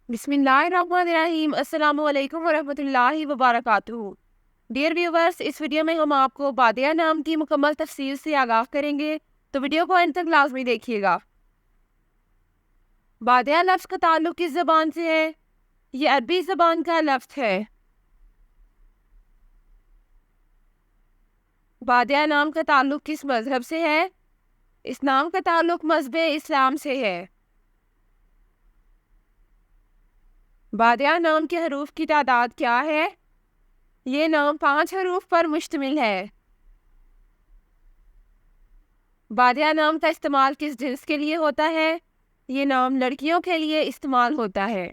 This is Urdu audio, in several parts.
بسم اللہ الرحمن الرحیم۔ السلام علیکم ورحمۃ اللہ وبرکاتہ۔ ڈیئر ویورز، اس ویڈیو میں ہم آپ کو بادیہ نام کی مکمل تفصیل سے آگاہ کریں گے، تو ویڈیو کو اینڈ تک لازمی دیکھیے گا۔ بادیہ لفظ کا تعلق کس زبان سے ہے؟ یہ عربی زبان کا لفظ ہے۔ بادیہ نام کا تعلق کس مذہب سے ہے؟ اس نام کا تعلق مذہب اسلام سے ہے۔ بادیہ نام کے حروف کی تعداد کیا ہے؟ یہ نام 5 حروف پر مشتمل ہے۔ بادیہ نام کا استعمال کس جنس کے لیے ہوتا ہے؟ یہ نام لڑکیوں کے لیے استعمال ہوتا ہے۔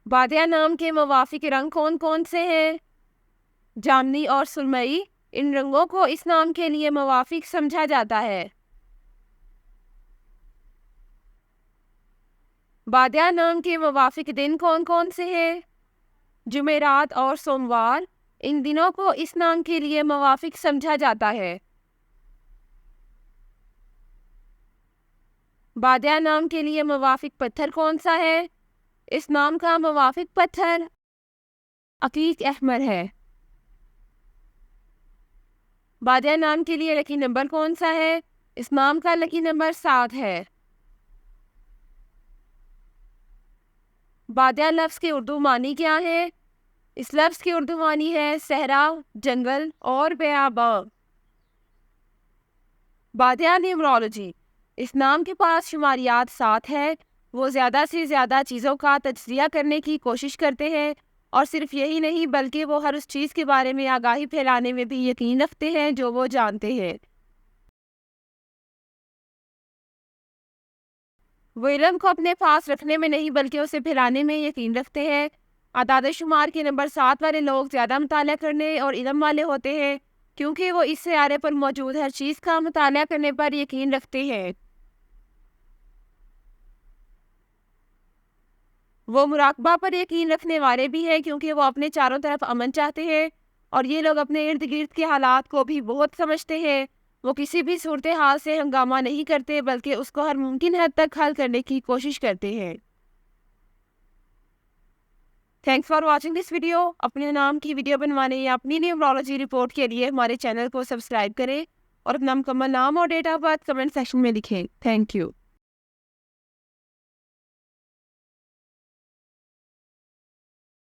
بادیہ نام کے موافق رنگ کون کون سے ہیں؟ جامنی اور سرمئی، ان رنگوں کو اس نام کے لیے موافق سمجھا جاتا ہے۔ بادیہ نام کے موافق دن کون کون سے ہیں؟ جمعرات اور سوموار، ان دنوں کو اس نام کے لیے موافق سمجھا جاتا ہے۔ بادیہ نام کے لیے موافق پتھر کون سا ہے؟ اس نام کا موافق پتھر عقیق احمر ہے۔ بادیہ نام کے لیے لکی نمبر کون سا ہے؟ اس نام کا لکی نمبر 7 ہے۔ بادیہ لفظ کے اردو معنی کیا ہے؟ اس لفظ کی اردو معنی ہے صحرا، جنگل اور بیاباں۔ بادیہ نیومرولوجی، اس نام کے پاس شماریات 7 ہے۔ وہ زیادہ سے زیادہ چیزوں کا تجزیہ کرنے کی کوشش کرتے ہیں، اور صرف یہی نہیں بلکہ وہ ہر اس چیز کے بارے میں آگاہی پھیلانے میں بھی یقین رکھتے ہیں جو وہ جانتے ہیں۔ وہ علم کو اپنے پاس رکھنے میں نہیں بلکہ اسے پھیلانے میں یقین رکھتے ہیں۔ اعداد و شمار کے نمبر 7 والے لوگ زیادہ مطالعہ کرنے اور علم والے ہوتے ہیں، کیونکہ وہ اس سیارے پر موجود ہر چیز کا مطالعہ کرنے پر یقین رکھتے ہیں۔ وہ مراقبہ پر یقین رکھنے والے بھی ہیں، کیونکہ وہ اپنے چاروں طرف امن چاہتے ہیں، اور یہ لوگ اپنے ارد گرد کے حالات کو بھی بہت سمجھتے ہیں۔ وہ کسی بھی صورتحال سے ہنگامہ نہیں کرتے بلکہ اس کو ہر ممکن حد تک حل کرنے کی کوشش کرتے ہیں۔ Thanks for watching this video. اپنے نام کی ویڈیو بنوانے یا اپنی نیومرولوجی رپورٹ کے لیے ہمارے چینل کو سبسکرائب کریں، اور اپنا مکمل نام اور date of birth comment section میں لکھیں۔ Thank you.